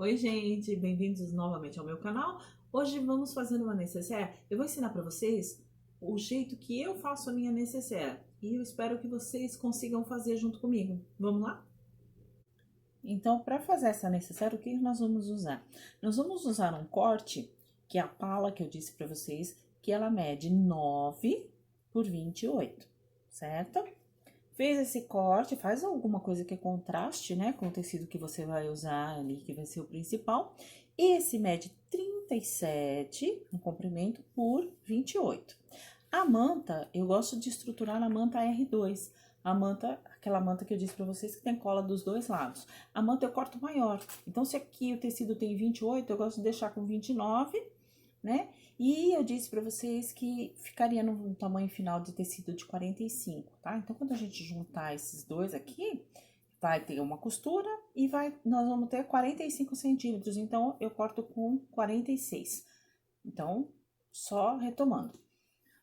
Oi, gente, bem-vindos novamente ao meu canal. Hoje vamos fazer uma necessaire. Eu vou ensinar para vocês o jeito que eu faço a minha necessaire e eu espero que vocês consigam fazer junto comigo. Vamos lá? Então, para fazer essa necessaire, o que nós vamos usar? Nós vamos usar um corte, que é a pala que eu disse para vocês, que ela mede 9 por 28, certo? Fez esse corte, faz alguma coisa que é contraste, né, com o tecido que você vai usar ali, que vai ser o principal. Esse mede 37 no comprimento por 28. A manta, eu gosto de estruturar na manta R2. A manta, aquela manta que eu disse pra vocês que tem cola dos dois lados. A manta eu corto maior. Então, se aqui o tecido tem 28, eu gosto de deixar com 29, né? E eu disse para vocês que ficaria no tamanho final de tecido de 45, tá? Então, quando a gente juntar esses dois aqui, vai ter uma costura e nós vamos ter 45 centímetros. Então, eu corto com 46. Então, só retomando.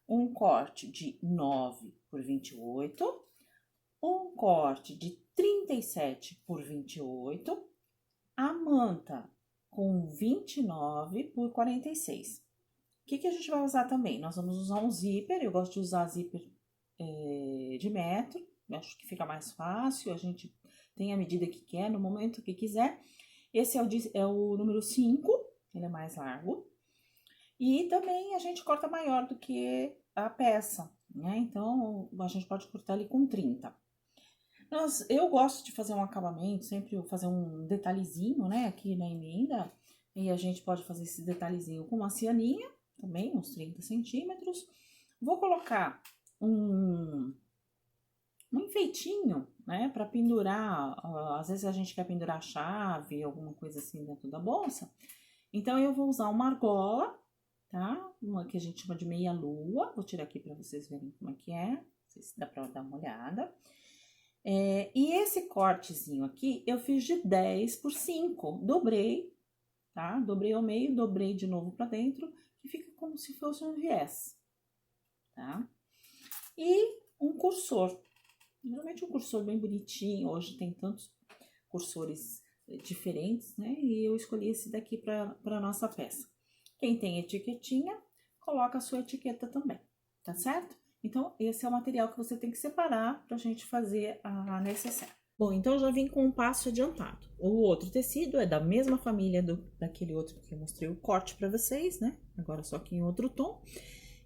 Um corte de 9 por 28, um corte de 37 por 28, a manta com 29 por 46. O que a gente vai usar também? Nós vamos usar um zíper, eu gosto de usar zíper de metro, acho que fica mais fácil, a gente tem a medida que quer, no momento que quiser. Esse é o número 5, ele é mais largo. E também a gente corta maior do que a peça, né? Então, a gente pode cortar ali com 30. Eu gosto de fazer um acabamento, sempre fazer um detalhezinho, né, aqui na emenda. E a gente pode fazer esse detalhezinho com uma cianinha, também, uns 30 centímetros. Vou colocar um enfeitinho, né, para pendurar. Às vezes a gente quer pendurar chave, alguma coisa assim dentro da bolsa. Então, eu vou usar uma argola, tá? Uma que a gente chama de meia-lua. Vou tirar aqui para vocês verem como é que é. Não sei se dá para dar uma olhada. E esse cortezinho aqui, eu fiz de 10 por 5. Dobrei, tá? Dobrei ao meio, dobrei de novo pra dentro, que fica como se fosse um viés, tá? E um cursor. Geralmente um cursor bem bonitinho, hoje tem tantos cursores diferentes, né? E eu escolhi esse daqui pra nossa peça. Quem tem etiquetinha, coloca a sua etiqueta também, tá certo? Então, esse é o material que você tem que separar pra gente fazer a necessaire. Bom, então eu já vim com um passo adiantado. O outro tecido é da mesma família daquele outro que eu mostrei o corte pra vocês, né? Agora só que em outro tom.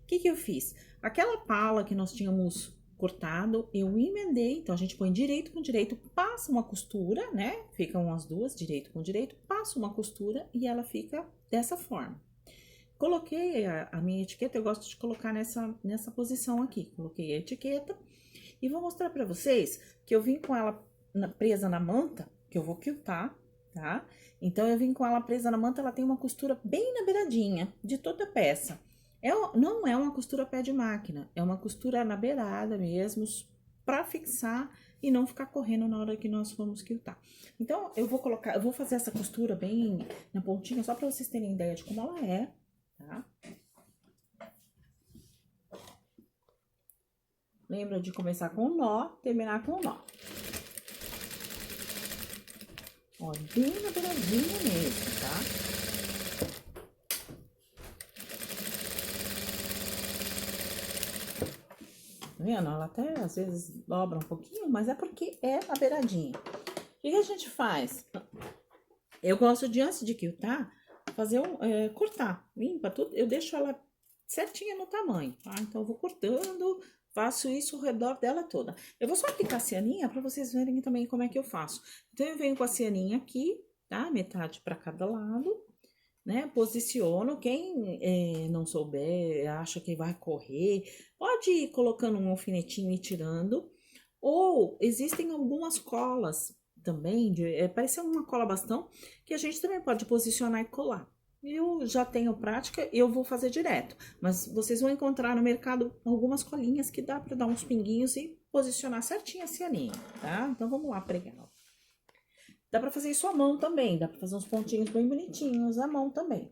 O que eu fiz? Aquela pala que nós tínhamos cortado, eu emendei, então a gente põe direito com direito, passa uma costura, né? Ficam as duas, direito com direito, passa uma costura e ela fica dessa forma. Coloquei a minha etiqueta, eu gosto de colocar nessa posição aqui. Coloquei a etiqueta e vou mostrar pra vocês que eu vim com ela presa na manta, que eu vou quiltar, tá? Então, eu vim com ela presa na manta, ela tem uma costura bem na beiradinha de toda a peça. Não é uma costura pé de máquina, é uma costura na beirada mesmo, pra fixar e não ficar correndo na hora que nós formos quiltar. Então, eu vou fazer essa costura bem na pontinha, só pra vocês terem ideia de como ela é, tá? Lembra de começar com um nó, terminar com um nó. Ó, bem na beiradinha mesmo, tá? Tá vendo? Ela até às vezes dobra um pouquinho, mas é porque é na beiradinha. O que a gente faz? Eu gosto de, antes de quiltar, cortar, limpa tudo. Eu deixo ela certinha no tamanho, tá? Então, eu vou cortando, faço isso ao redor dela toda. Eu vou só aplicar a cianinha para vocês verem também como é que eu faço. Então, eu venho com a cianinha aqui, tá? Metade para cada lado, né? Posiciono. Quem não souber, acha que vai correr, pode ir colocando um alfinetinho e tirando. Ou existem algumas colas também, parece uma cola bastão, que a gente também pode posicionar e colar. Eu já tenho prática, eu vou fazer direto, mas vocês vão encontrar no mercado algumas colinhas que dá para dar uns pinguinhos e posicionar certinho a cianinha, tá? Então vamos lá pregar. Dá para fazer isso à mão também, dá para fazer uns pontinhos bem bonitinhos à mão também.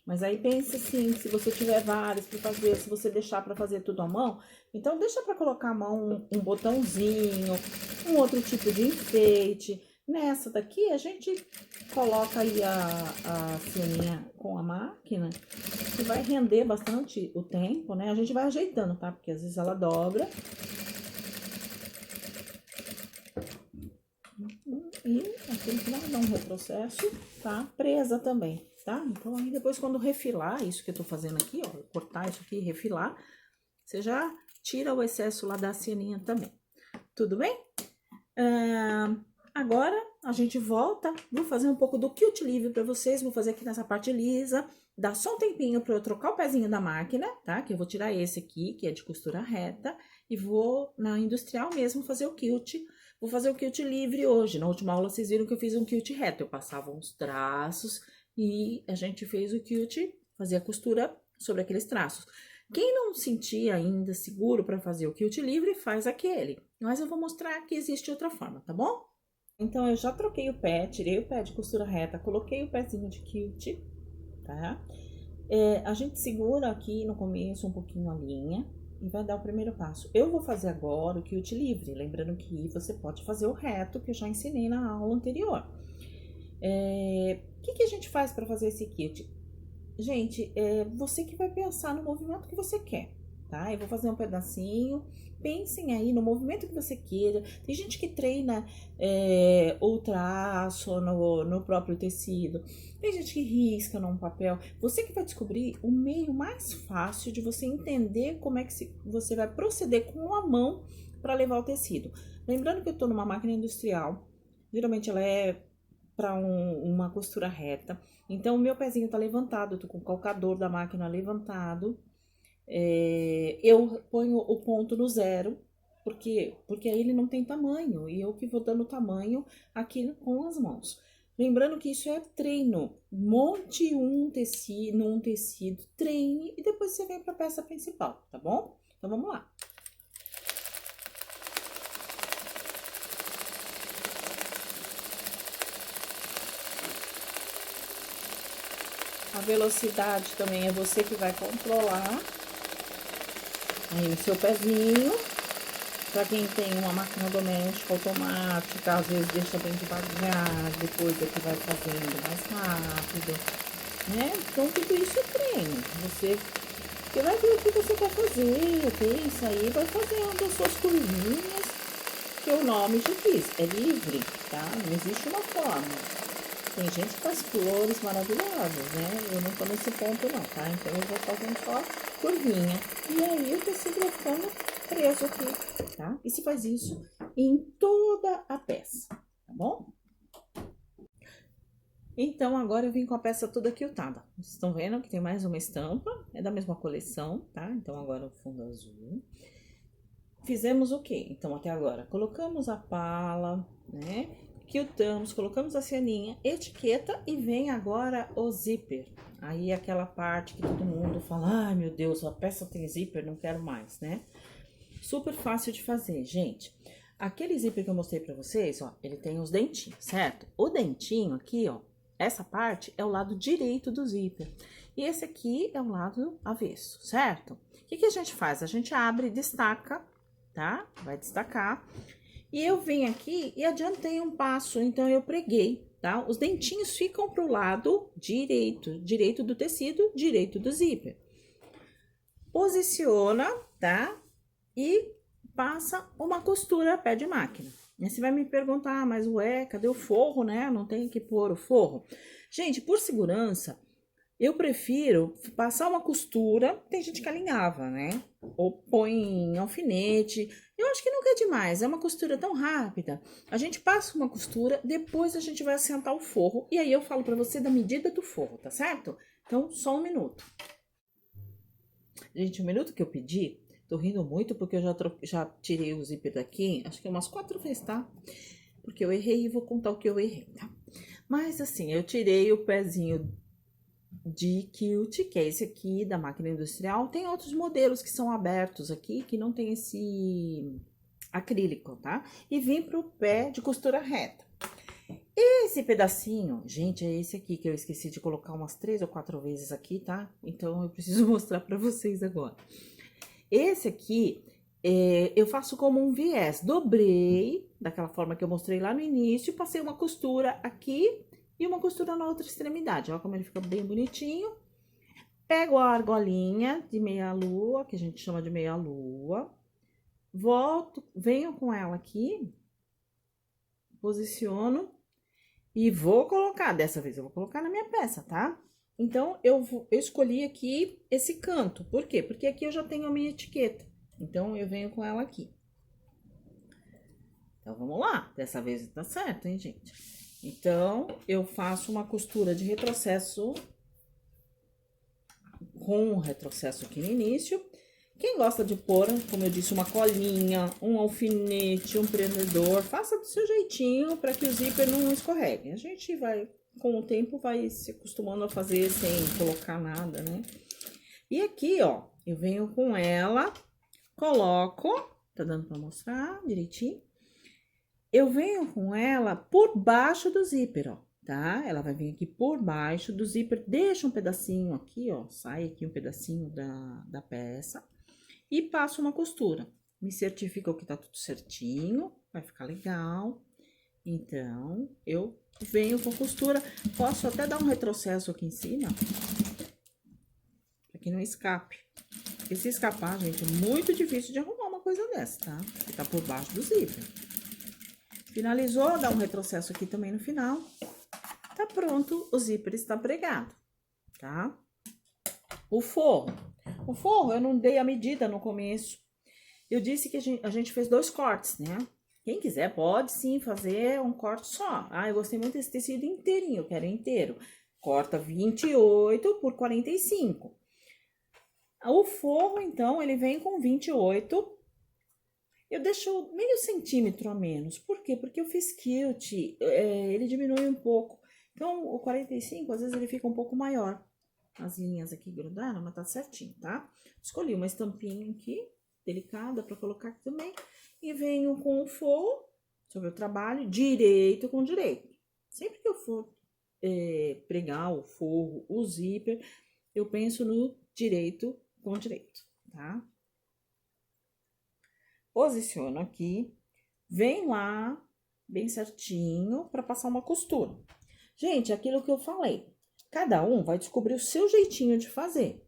Mas aí pense assim, se você tiver vários para fazer, se você deixar para fazer tudo à mão, então deixa para colocar à mão um botãozinho, um outro tipo de enfeite. Nessa daqui a gente coloca aí a ceninha com a máquina, que vai render bastante o tempo, né? A gente vai ajeitando, tá? Porque às vezes ela dobra. E aqui no final dá um retrocesso, tá? Presa também, tá? Então aí depois quando refilar, isso que eu tô fazendo aqui, ó, cortar isso aqui e refilar, você já tira o excesso lá da ceninha também. Tudo bem? Agora a gente volta, vou fazer um pouco do quilt livre pra vocês, vou fazer aqui nessa parte lisa, dá só um tempinho pra eu trocar o pezinho da máquina, tá? Que eu vou tirar esse aqui, que é de costura reta, e vou na industrial mesmo fazer o quilt. Vou fazer o quilt livre hoje. Na última aula vocês viram que eu fiz um quilt reto. Eu passava uns traços e a gente fez o quilt, fazia a costura sobre aqueles traços. Quem não sentia ainda seguro para fazer o quilt livre, faz aquele. Mas eu vou mostrar que existe outra forma, tá bom? Então, eu já troquei o pé, tirei o pé de costura reta, coloquei o pezinho de quilt, tá? A gente segura aqui no começo um pouquinho a linha e vai dar o primeiro passo. Eu vou fazer agora o quilt livre, lembrando que você pode fazer o reto, que eu já ensinei na aula anterior. O que a gente faz para fazer esse quilt? Gente, você que vai pensar no movimento que você quer, tá? Eu vou fazer um pedacinho, pensem aí no movimento que você queira. Tem gente que treina o traço no próprio tecido, tem gente que risca num papel. Você que vai descobrir o meio mais fácil de você entender como é que você vai proceder com a mão para levar o tecido. Lembrando que eu tô numa máquina industrial, geralmente ela é para uma costura reta. Então, o meu pezinho tá levantado, eu tô com o calcador da máquina levantado. Eu ponho o ponto no zero, porque aí ele não tem tamanho, e eu que vou dando tamanho aqui com as mãos. Lembrando que isso é treino. Monte um tecido, treine, e depois você vem pra peça principal, tá bom? Então, vamos lá. A velocidade também é você que vai controlar. Aí o seu pezinho, para quem tem uma máquina doméstica automática, às vezes deixa bem devagar, depois é que vai fazendo mais rápido, né? Então tudo isso é treino. Você vai ver o que você quer fazer, pensa aí, vai fazendo as suas curvinhas, que o nome já diz, é livre, tá? Não existe uma forma. Tem gente que faz flores maravilhosas, né? Eu não tô nesse ponto não, tá? Então, eu vou fazendo só curvinha. E aí, o tecido vai ficando preso aqui, tá? E se faz isso em toda a peça, tá bom? Então, agora eu vim com a peça toda quiltada. Vocês estão vendo que tem mais uma estampa, é da mesma coleção, tá? Então, agora o fundo azul. Fizemos o quê? Então, até agora, colocamos a pala, né? Quiltamos, colocamos a ceninha, etiqueta e vem agora o zíper. Aí aquela parte que todo mundo fala, ai meu Deus, a peça tem zíper, não quero mais, né? Super fácil de fazer, gente. Aquele zíper que eu mostrei pra vocês, ó, ele tem os dentinhos, certo? O dentinho aqui, ó, essa parte é o lado direito do zíper. E esse aqui é o lado avesso, certo? O que a gente faz? A gente abre e destaca, tá? Vai destacar. E eu vim aqui e adiantei um passo, então eu preguei, tá? Os dentinhos ficam pro lado direito, direito do tecido, direito do zíper. Posiciona, tá? E passa uma costura a pé de máquina. E você vai me perguntar, ah, mas ué, cadê o forro, né? Não tem que pôr o forro. Gente, por segurança, eu prefiro passar uma costura, tem gente que alinhava, né? Ou põe em alfinete. Eu acho que nunca é demais, é uma costura tão rápida. A gente passa uma costura, depois a gente vai assentar o forro. E aí eu falo pra você da medida do forro, tá certo? Então, só um minuto. Gente, o minuto que eu pedi, tô rindo muito porque eu já tirei o zíper daqui, acho que umas 4 vezes, tá? Porque eu errei e vou contar o que eu errei, tá? Mas assim, eu tirei o pezinho de quilt, que é esse aqui da máquina industrial. Tem outros modelos que são abertos aqui, que não tem esse acrílico, tá? E vim pro pé de costura reta. Esse pedacinho, gente, é esse aqui que eu esqueci de colocar umas 3 ou 4 vezes aqui, tá? Então, eu preciso mostrar pra vocês agora. Esse aqui, eu faço como um viés. Dobrei, daquela forma que eu mostrei lá no início, passei uma costura aqui e uma costura na outra extremidade. Ó como ele fica bem bonitinho. Pego a argolinha de meia lua, que a gente chama de meia lua. Volto, venho com ela aqui, posiciono e vou colocar, dessa vez eu vou colocar na minha peça, tá? Então, eu escolhi aqui esse canto, por quê? Porque aqui eu já tenho a minha etiqueta, então eu venho com ela aqui. Então, vamos lá, dessa vez tá certo, hein, gente? Então, eu faço uma costura de retrocesso com um retrocesso aqui no início. Quem gosta de pôr, como eu disse, uma colinha, um alfinete, um prendedor, faça do seu jeitinho para que o zíper não escorregue. A gente vai, com o tempo, vai se acostumando a fazer sem colocar nada, né? E aqui, ó, eu venho com ela, coloco, tá dando para mostrar direitinho? Eu venho com ela por baixo do zíper, ó, tá? Ela vai vir aqui por baixo do zíper, deixa um pedacinho aqui, ó, sai aqui um pedacinho da peça. E passo uma costura. Me certifico que tá tudo certinho, vai ficar legal. Então, eu venho com costura. Posso até dar um retrocesso aqui em cima, pra que não escape. Porque se escapar, gente, é muito difícil de arrumar uma coisa dessa, tá? Que tá por baixo do zíper. Finalizou, dá um retrocesso aqui também no final. Tá pronto, o zíper está pregado, tá? O forro. O forro, eu não dei a medida no começo. Eu disse que a gente fez 2 cortes, né? Quem quiser pode sim fazer um corte só. Ah, eu gostei muito desse tecido inteirinho, eu quero inteiro. Corta 28 por 45. O forro, então, ele vem com 28. Eu deixo meio centímetro a menos. Por quê? Porque eu fiz quilt, ele diminui um pouco. Então, o 45, às vezes, ele fica um pouco maior. As linhas aqui grudaram, mas tá certinho, tá? Escolhi uma estampinha aqui, delicada, pra colocar aqui também. E venho com o forro, sobre o trabalho, direito com direito. Sempre que eu for pregar o forro, o zíper, eu penso no direito com direito, tá? Posiciono aqui, vem lá, bem certinho, pra passar uma costura. Gente, aquilo que eu falei. Cada um vai descobrir o seu jeitinho de fazer,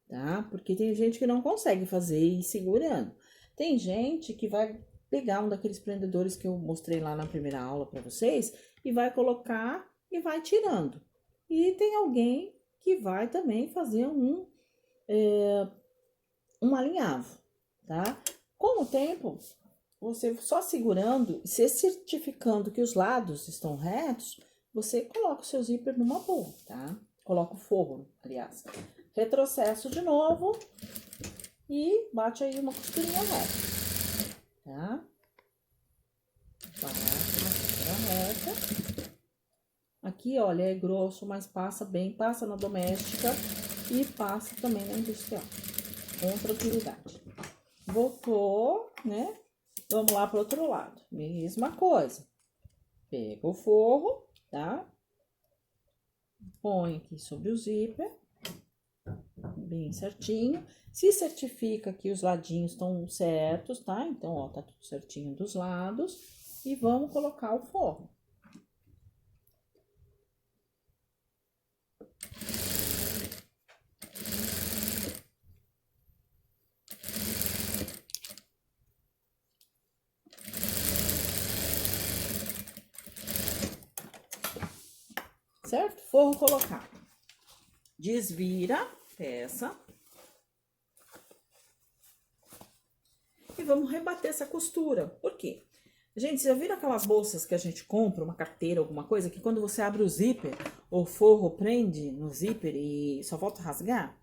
tá? Porque tem gente que não consegue fazer e ir segurando. Tem gente que vai pegar um daqueles prendedores que eu mostrei lá na primeira aula para vocês e vai colocar e vai tirando. E tem alguém que vai também fazer um alinhavo, tá? Com o tempo, você só segurando, se certificando que os lados estão retos, você coloca o seu zíper numa boa, tá? Coloca o forro, aliás. Retrocesso de novo e bate aí uma costurinha reta, tá? Bate uma costura reta. Aqui, olha, é grosso, mas passa bem, passa na doméstica e passa também na industrial, com tranquilidade. Voltou, né? Vamos lá pro outro lado, mesma coisa. Pega o forro, tá? Põe aqui sobre o zíper, bem certinho. Se certifica que os ladinhos estão certos, tá? Então, ó, tá tudo certinho dos lados. E vamos colocar o forro. Certo? Forro colocado. Desvira a peça. E vamos rebater essa costura. Por quê? Gente, você já viram aquelas bolsas que a gente compra, uma carteira, alguma coisa, que quando você abre o zíper, o forro prende no zíper e só volta a rasgar?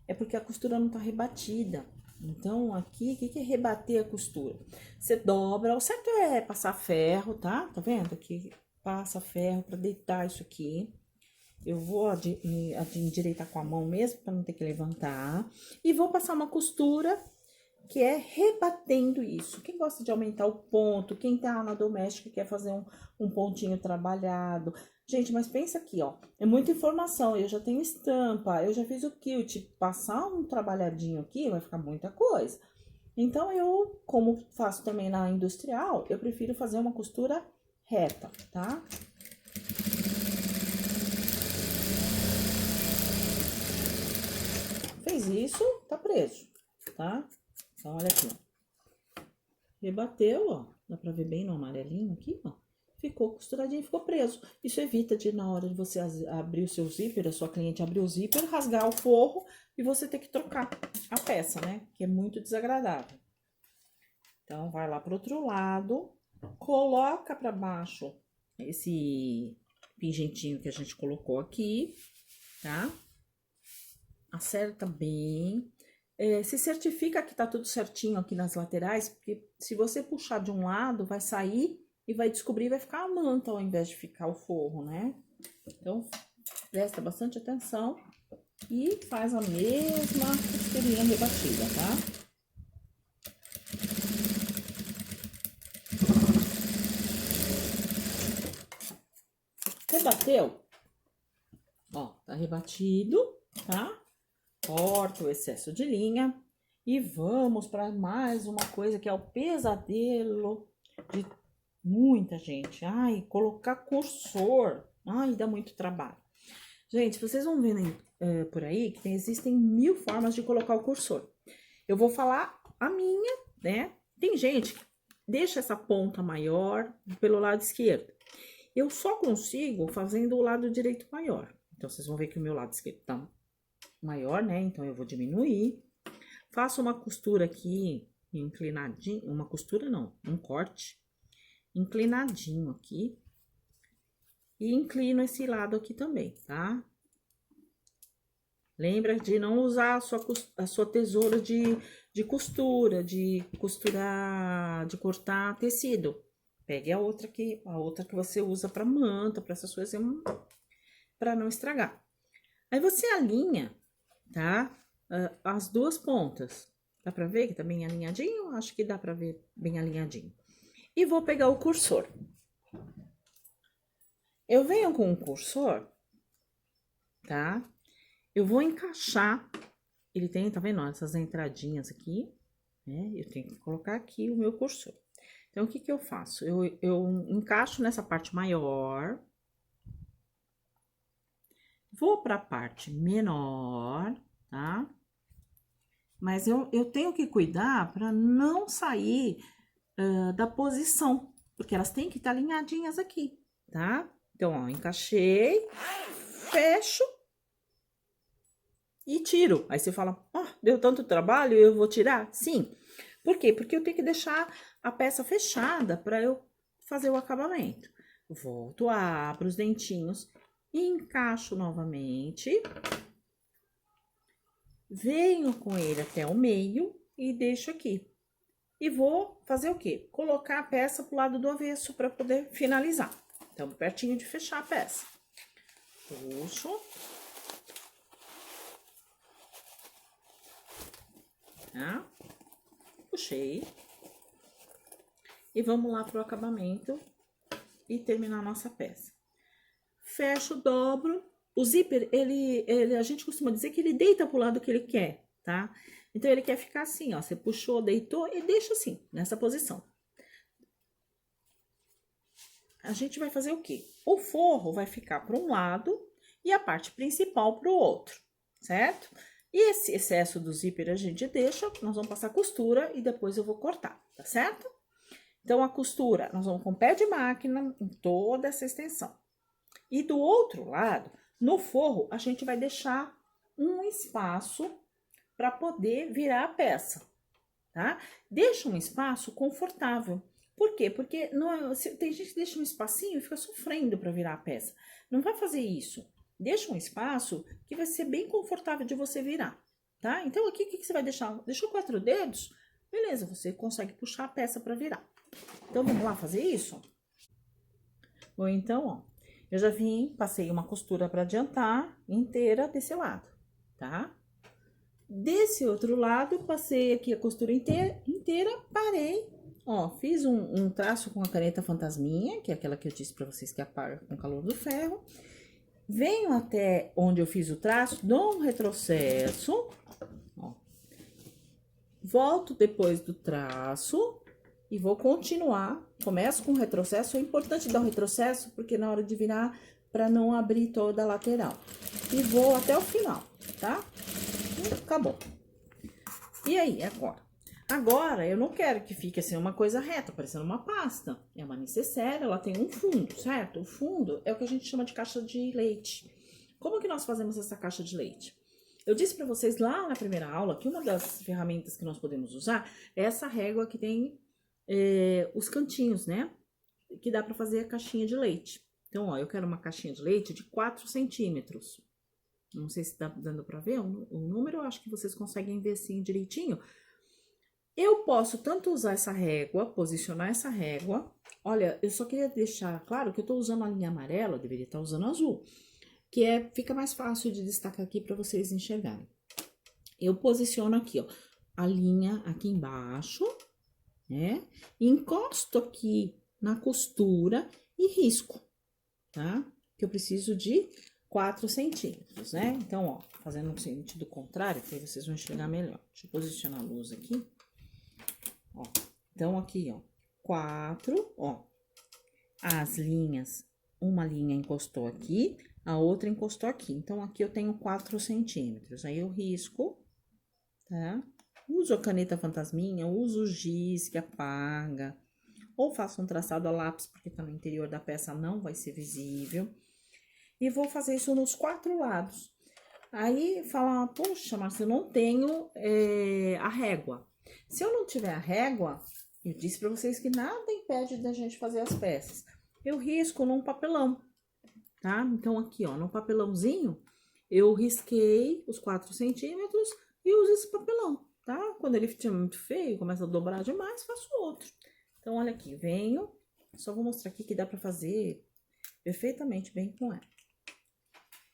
É porque a costura não tá rebatida. Então, aqui, o que é rebater a costura? Você dobra, o certo é passar ferro, tá? Tá vendo? Aqui passa ferro pra deitar isso aqui. Eu vou endireitar com a mão mesmo, pra não ter que levantar. E vou passar uma costura que é rebatendo isso. Quem gosta de aumentar o ponto, quem tá na doméstica e quer fazer um pontinho trabalhado. Gente, mas pensa aqui, ó, é muita informação, eu já tenho estampa, eu já fiz o quilt, passar um trabalhadinho aqui vai ficar muita coisa. Então, eu, como faço também na industrial, eu prefiro fazer uma costura reta, tá? Fez isso, tá preso, tá? Então, olha aqui, ó. Rebateu, ó. Dá pra ver bem no amarelinho aqui, ó. Ficou costuradinho, ficou preso. Isso evita de, na hora de você abrir o seu zíper, a sua cliente abrir o zíper, rasgar o forro e você ter que trocar a peça, né? Que é muito desagradável. Então, vai lá pro outro lado, coloca pra baixo esse pingentinho que a gente colocou aqui, tá? Acerta bem. Se certifica que tá tudo certinho aqui nas laterais, porque se você puxar de um lado, vai sair e vai descobrir, vai ficar a manta ao invés de ficar o forro, né? Então, presta bastante atenção e faz a mesma costurinha rebatida, tá? Rebateu? Ó, tá rebatido, tá? Corta o excesso de linha e vamos para mais uma coisa que é o pesadelo de muita gente. Ai, colocar cursor. Ai, dá muito trabalho. Gente, vocês vão vendo por aí que existem 1000 formas de colocar o cursor. Eu vou falar a minha, né? Tem gente que deixa essa ponta maior pelo lado esquerdo. Eu só consigo fazendo o lado direito maior. Então, vocês vão ver que o meu lado esquerdo tá maior, né? Então, eu vou diminuir. Faço uma costura aqui, inclinadinho. Uma costura não, um corte. Inclinadinho aqui. E inclino esse lado aqui também, tá? Lembra de não usar a sua tesoura de costura, de costurar, de cortar tecido. Pegue a outra que você usa para manta, para essas coisas, para não estragar. Aí você alinha, tá? As duas pontas. Dá pra ver que tá bem alinhadinho? Acho que dá pra ver bem alinhadinho. E vou pegar o cursor. Eu venho com o cursor, tá? Eu vou encaixar, ele tem, tá vendo, ó, essas entradinhas aqui, né? Eu tenho que colocar aqui o meu cursor. Então, o que que eu faço? Eu encaixo nessa parte maior, vou pra parte menor, tá? Mas eu tenho que cuidar para não sair da posição, porque elas têm que estar alinhadinhas aqui, tá? Então, ó, encaixei, fecho e tiro. Aí você fala, ó, deu tanto trabalho, eu vou tirar? Sim. Por quê? Porque eu tenho que deixar a peça fechada para eu fazer o acabamento. Volto, abro os dentinhos, encaixo novamente, venho com ele até o meio e deixo aqui. E vou fazer o quê? Colocar a peça pro lado do avesso para poder finalizar. Então, pertinho de fechar a peça. Puxo. Tá? Puxei. E vamos lá pro acabamento e terminar a nossa peça. Fecho, dobro. O zíper, a gente costuma dizer que ele deita pro lado que ele quer, tá? Então, ele quer ficar assim, ó. Você puxou, deitou e deixa assim, nessa posição. A gente vai fazer o quê? O forro vai ficar para um lado e a parte principal para o outro, certo? E esse excesso do zíper a gente deixa, nós vamos passar costura e depois eu vou cortar, tá certo? Então, a costura, nós vamos com pé de máquina em toda essa extensão. E do outro lado, no forro, a gente vai deixar um espaço para poder virar a peça, tá? Deixa um espaço confortável. Por quê? Porque tem gente que deixa um espacinho e fica sofrendo para virar a peça. Não vai fazer isso. Deixa um espaço que vai ser bem confortável de você virar, tá? Então, aqui, o que você vai deixar? Deixou 4 dedos? Beleza, você consegue puxar a peça para virar. Então, vamos lá fazer isso? Bom, então, ó, eu já passei uma costura para adiantar inteira desse lado, tá? Desse outro lado, passei aqui a costura inteira, parei, ó, fiz um traço com a caneta fantasminha, que é aquela que eu disse pra vocês que apaga com o calor do ferro. Venho até onde eu fiz o traço, dou um retrocesso, ó. Volto depois do traço e vou continuar. Começo com o retrocesso, é importante dar o retrocesso, porque na hora de virar, pra não abrir toda a lateral. E vou até o final, tá? Acabou. E aí, agora? Agora, eu não quero que fique assim uma coisa reta, parecendo uma pasta. É uma necessaire, ela tem um fundo, certo? O fundo é o que a gente chama de caixa de leite. Como que nós fazemos essa caixa de leite? Eu disse para vocês lá na primeira aula que uma das ferramentas que nós podemos usar é essa régua que tem os cantinhos, né? Que dá para fazer a caixinha de leite. Então, ó, eu quero uma caixinha de leite de 4 centímetros. Não sei se tá dando para ver o número, eu acho que vocês conseguem ver assim direitinho. Eu posso tanto usar essa régua, posicionar essa régua. Olha, eu só queria deixar claro que eu tô usando a linha amarela, eu deveria estar usando azul. Que fica mais fácil de destacar aqui para vocês enxergarem. Eu posiciono aqui, ó, a linha aqui embaixo, né? Encosto aqui na costura e risco, tá? Que eu preciso de 4 centímetros, né? Então, ó, fazendo no sentido contrário, que aí vocês vão enxergar melhor. Deixa eu posicionar a luz aqui. Ó, então, aqui, ó, 4, ó, as linhas, uma linha encostou aqui, a outra encostou aqui. Então, aqui eu tenho 4 centímetros. Aí, eu risco, tá? Uso a caneta fantasminha, uso o giz que apaga, ou faço um traçado a lápis, porque tá no interior da peça, não vai ser visível. E vou fazer isso nos 4 lados. Aí, fala, poxa, Márcia, eu não tenho a régua. Se eu não tiver a régua, eu disse pra vocês que nada impede da gente fazer as peças. Eu risco num papelão, tá? Então, aqui, ó, no papelãozinho, eu risquei os 4 centímetros e uso esse papelão, tá? Quando ele fica muito feio, começa a dobrar demais, faço outro. Então, olha aqui, venho, só vou mostrar aqui que dá pra fazer perfeitamente bem com ela.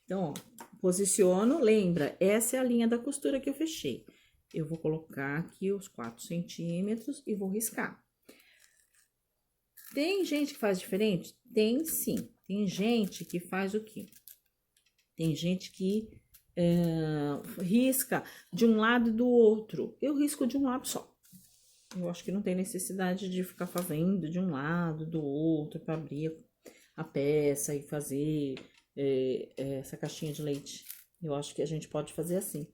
Então, ó, posiciono, lembra, essa é a linha da costura que eu fechei. Eu vou colocar aqui os 4 centímetros e vou riscar. Tem gente que faz diferente? Tem sim. Tem gente que faz o quê? Tem gente que risca de um lado e do outro. Eu risco de um lado só. Eu acho que não tem necessidade de ficar fazendo de um lado, do outro, para abrir a peça e fazer essa caixinha de leite. Eu acho que a gente pode fazer assim.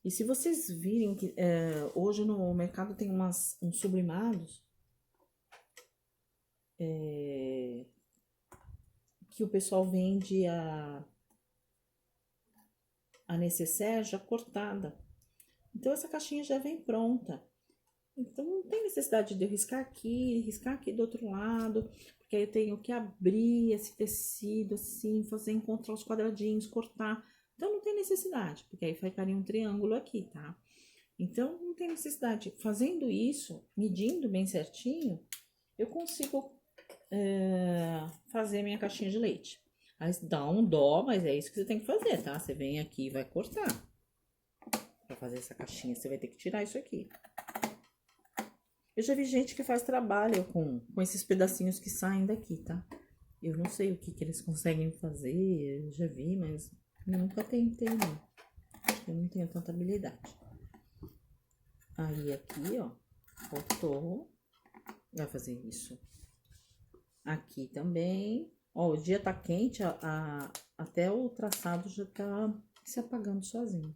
E se vocês virem que hoje no mercado tem uns sublimados que o pessoal vende a necessaire já cortada. Então, essa caixinha já vem pronta. Então, não tem necessidade de eu riscar aqui do outro lado, porque aí eu tenho que abrir esse tecido assim, fazer encontrar os quadradinhos, cortar. Então, não tem necessidade, porque aí ficaria um triângulo aqui, tá? Então, não tem necessidade. Fazendo isso, medindo bem certinho, eu consigo fazer minha caixinha de leite. Aí dá um dó, mas é isso que você tem que fazer, tá? Você vem aqui e vai cortar. Pra fazer essa caixinha, você vai ter que tirar isso aqui. Eu já vi gente que faz trabalho com esses pedacinhos que saem daqui, tá? Eu não sei o que eles conseguem fazer, eu já vi, mas eu nunca tentei, não. Eu não tenho tanta habilidade. Aí, aqui, ó, cortou. Vai fazer isso. Aqui também. Ó, o dia tá quente, até o traçado já tá se apagando sozinho.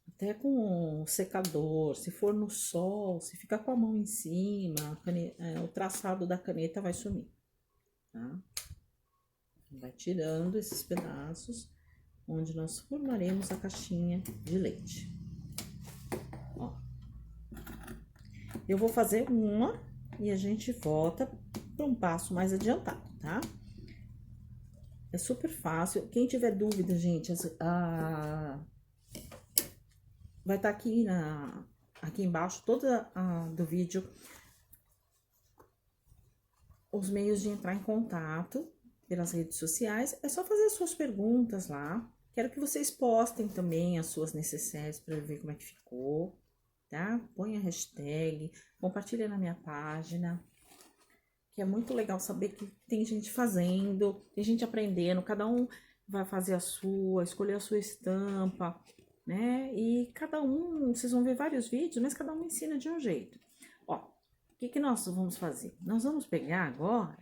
Até com o secador, se for no sol, se ficar com a mão em cima, o traçado da caneta vai sumir, tá? Vai tirando esses pedaços, onde nós formaremos a caixinha de leite. Ó. Eu vou fazer uma e a gente volta para um passo mais adiantado, tá? É super fácil. Quem tiver dúvida, gente, vai estar aqui embaixo, toda do vídeo, os meios de entrar em contato, pelas redes sociais. É só fazer as suas perguntas lá. Quero que vocês postem também as suas necessárias para ver como é que ficou, tá? Põe a hashtag, compartilha na minha página, que é muito legal saber que tem gente fazendo, tem gente aprendendo, cada um vai fazer a sua, escolher a sua estampa, né? E cada um, vocês vão ver vários vídeos, mas cada um ensina de um jeito. Ó, o que que nós vamos fazer? Nós vamos pegar agora,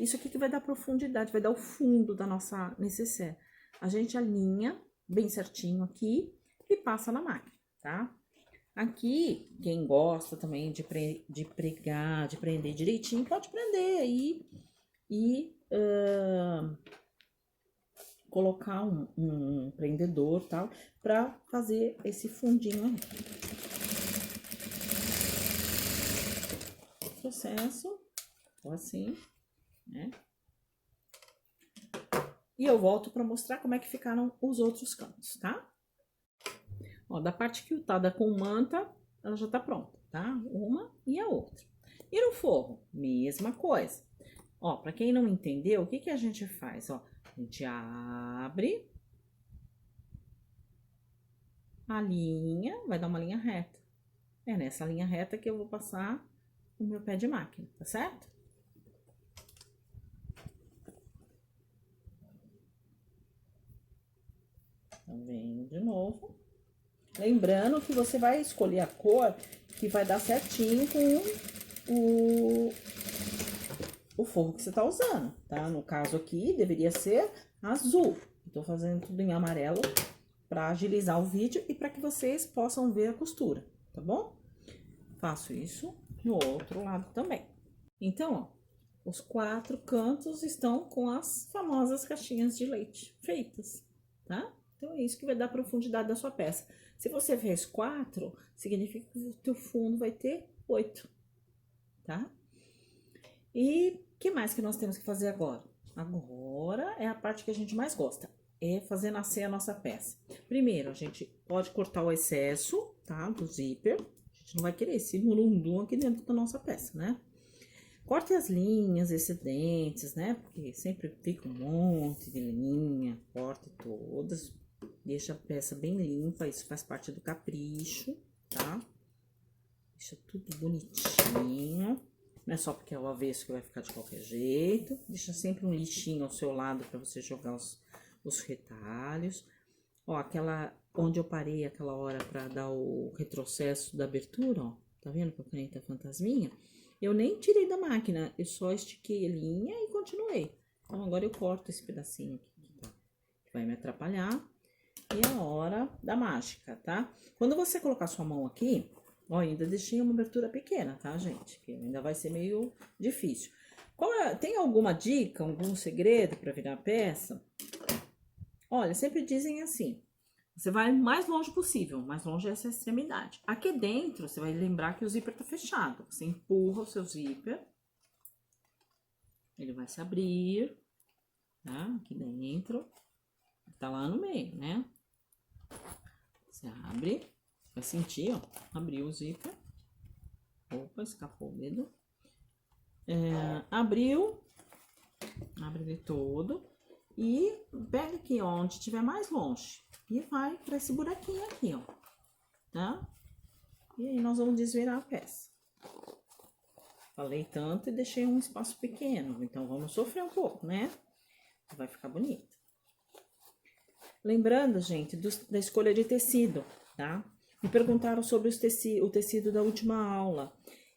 isso aqui que vai dar profundidade, vai dar o fundo da nossa necessaire. A gente alinha bem certinho aqui e passa na máquina, tá? Aqui, quem gosta também de pregar, de prender direitinho, pode prender aí e colocar um prendedor, tal, para fazer esse fundinho aí. Processo, assim, né? E eu volto para mostrar como é que ficaram os outros cantos, tá? Ó, da parte que tá com manta, ela já tá pronta, tá? Uma e a outra. E no forro, mesma coisa. Ó, pra quem não entendeu, o que que a gente faz? Ó, a gente abre a linha, vai dar uma linha reta. É nessa linha reta que eu vou passar o meu pé de máquina, tá certo? Então, vem de novo. Lembrando que você vai escolher a cor que vai dar certinho com o forro que você tá usando, tá? No caso aqui, deveria ser azul. Tô fazendo tudo em amarelo para agilizar o vídeo e para que vocês possam ver a costura, tá bom? Faço isso no outro lado também. Então, ó, os 4 cantos estão com as famosas caixinhas de leite feitas, tá? Então, é isso que vai dar profundidade da sua peça. Se você fez 4, significa que o teu fundo vai ter 8, tá? E o que mais que nós temos que fazer agora? Agora é a parte que a gente mais gosta, é fazer nascer a nossa peça. Primeiro, a gente pode cortar o excesso, tá? Do zíper. A gente não vai querer esse murundum aqui dentro da nossa peça, né? Corte as linhas excedentes, né? Porque sempre fica um monte de linha. Corte todas. Deixa a peça bem limpa, isso faz parte do capricho, tá? Deixa tudo bonitinho. Não é só porque é o avesso que vai ficar de qualquer jeito. Deixa sempre um lixinho ao seu lado para você jogar os retalhos. Ó, aquela onde eu parei aquela hora para dar o retrocesso da abertura, ó. Tá vendo com a caneta fantasminha? Eu nem tirei da máquina, eu só estiquei a linha e continuei. Então, agora eu corto esse pedacinho aqui, tá? Que vai me atrapalhar. E é a hora da mágica, tá? Quando você colocar sua mão aqui, ó, ainda deixei uma abertura pequena, tá, gente? Que ainda vai ser meio difícil. Tem alguma dica, algum segredo para virar a peça? Olha, sempre dizem assim, você vai o mais longe possível, mais longe é essa extremidade. Aqui dentro, você vai lembrar que o zíper tá fechado. Você empurra o seu zíper, ele vai se abrir, tá? Aqui dentro, tá lá no meio, né? Você abre, vai sentir, ó, abriu o zíper. Opa, escapou o dedo. Abriu, abre ele todo e pega aqui, ó, onde estiver mais longe e vai para esse buraquinho aqui, ó, tá? E aí nós vamos desvirar a peça. Falei tanto e deixei um espaço pequeno, então vamos sofrer um pouco, né? Vai ficar bonito. Lembrando, gente, da escolha de tecido, tá? Me perguntaram sobre o tecido da última aula.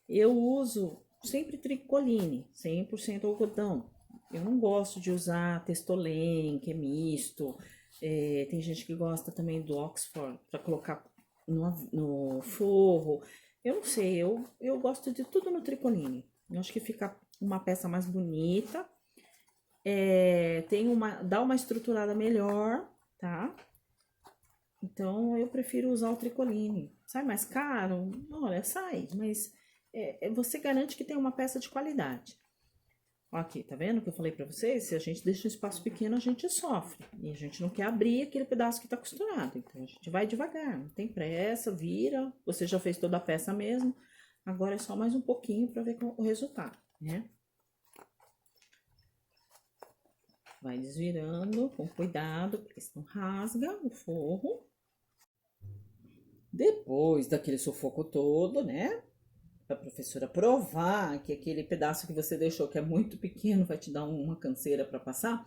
Eu uso sempre tricoline, 100% algodão. Eu não gosto de usar Testolen, que é misto. Tem gente que gosta também do Oxford para colocar no forro. Eu não sei, eu gosto de tudo no tricoline. Eu acho que fica uma peça mais bonita. Dá uma estruturada melhor, tá? Então, eu prefiro usar o tricoline. Sai mais caro? Olha, sai, mas você garante que tem uma peça de qualidade. Aqui, tá vendo o que eu falei pra vocês? Se a gente deixa um espaço pequeno, a gente sofre. E a gente não quer abrir aquele pedaço que tá costurado. Então, a gente vai devagar, não tem pressa, vira. Você já fez toda a peça mesmo. Agora é só mais um pouquinho pra ver o resultado, né? Vai desvirando com cuidado, porque senão rasga o forro. Depois daquele sufoco todo, né? Para a professora provar que aquele pedaço que você deixou que é muito pequeno vai te dar uma canseira para passar,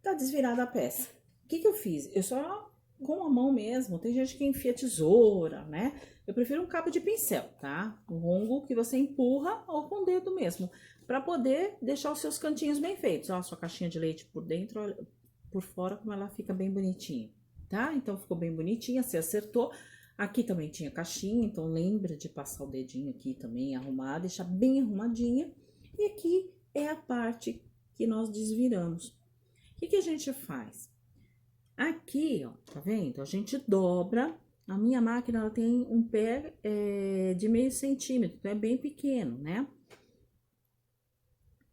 tá desvirada a peça. O que eu fiz? Eu só com a mão mesmo. Tem gente que enfia tesoura, né? Eu prefiro um cabo de pincel, tá? Um longo que você empurra ou com o dedo mesmo, para poder deixar os seus cantinhos bem feitos. Ó, a sua caixinha de leite por dentro, olha, por fora como ela fica bem bonitinha, tá? Então ficou bem bonitinha, você acertou. Aqui também tinha caixinha, então lembra de passar o dedinho aqui também, arrumar, deixar bem arrumadinha. E aqui é a parte que nós desviramos. O que a gente faz? Aqui, ó, tá vendo? A gente dobra. A minha máquina, ela tem um pé de meio centímetro, então é bem pequeno, né?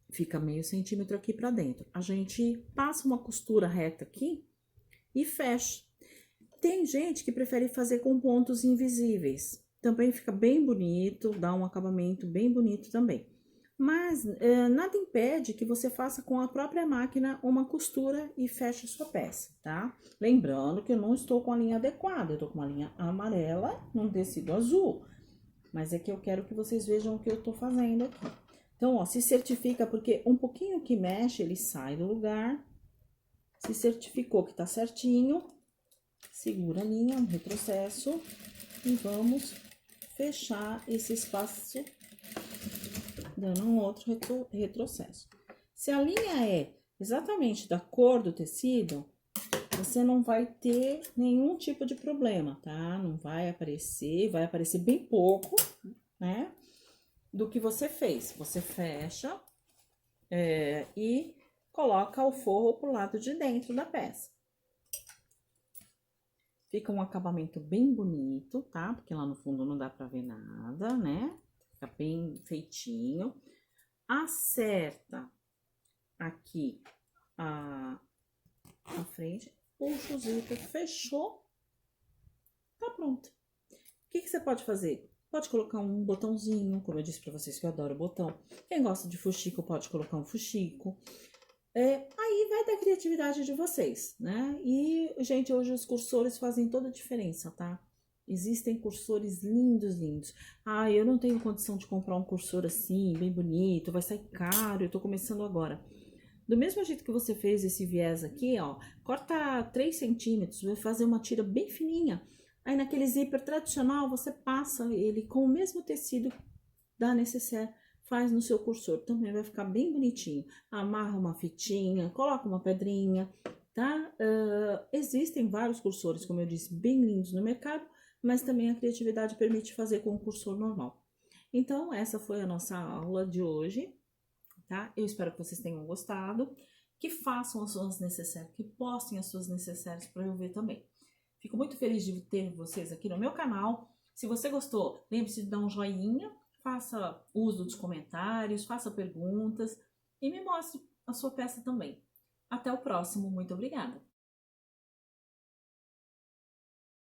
Fica meio centímetro aqui pra dentro. A gente passa uma costura reta aqui e fecha. Tem gente que prefere fazer com pontos invisíveis. Também fica bem bonito, dá um acabamento bem bonito também. Mas nada impede que você faça com a própria máquina uma costura e feche a sua peça, tá? Lembrando que eu não estou com a linha adequada, eu tô com uma linha amarela num tecido azul. Mas é que eu quero que vocês vejam o que eu tô fazendo aqui. Então, ó, se certifica, porque um pouquinho que mexe, ele sai do lugar. Se certificou que tá certinho, segura a linha, um retrocesso e vamos fechar esse espaço dando um outro retrocesso. Se a linha é exatamente da cor do tecido, você não vai ter nenhum tipo de problema, tá? Não vai aparecer bem pouco, né? Do que você fez. Você fecha e coloca o forro pro lado de dentro da peça. Fica um acabamento bem bonito, tá? Porque lá no fundo não dá pra ver nada, né? Fica bem feitinho. Acerta aqui a frente, puxa o zíper, fechou, tá pronto. O que você pode fazer? Pode colocar um botãozinho, como eu disse pra vocês que eu adoro botão. Quem gosta de fuxico pode colocar um fuxico. Aí vai da criatividade de vocês, né? E, gente, hoje os cursores fazem toda a diferença, tá? Existem cursores lindos, lindos. Ah, eu não tenho condição de comprar um cursor assim, bem bonito, vai sair caro, eu tô começando agora. Do mesmo jeito que você fez esse viés aqui, ó, corta 3 centímetros, vai fazer uma tira bem fininha. Aí naquele zíper tradicional, você passa ele com o mesmo tecido da necessaire, faz no seu cursor, também vai ficar bem bonitinho. Amarra uma fitinha, coloca uma pedrinha, tá? Existem vários cursores, como eu disse, bem lindos no mercado, mas também a criatividade permite fazer com o cursor normal. Então, essa foi a nossa aula de hoje, tá? Eu espero que vocês tenham gostado, que façam as suas necessaires, que postem as suas necessaires para eu ver também. Fico muito feliz de ter vocês aqui no meu canal. Se você gostou, lembre-se de dar um joinha, faça uso dos comentários, faça perguntas e me mostre a sua peça também. Até o próximo, muito obrigada!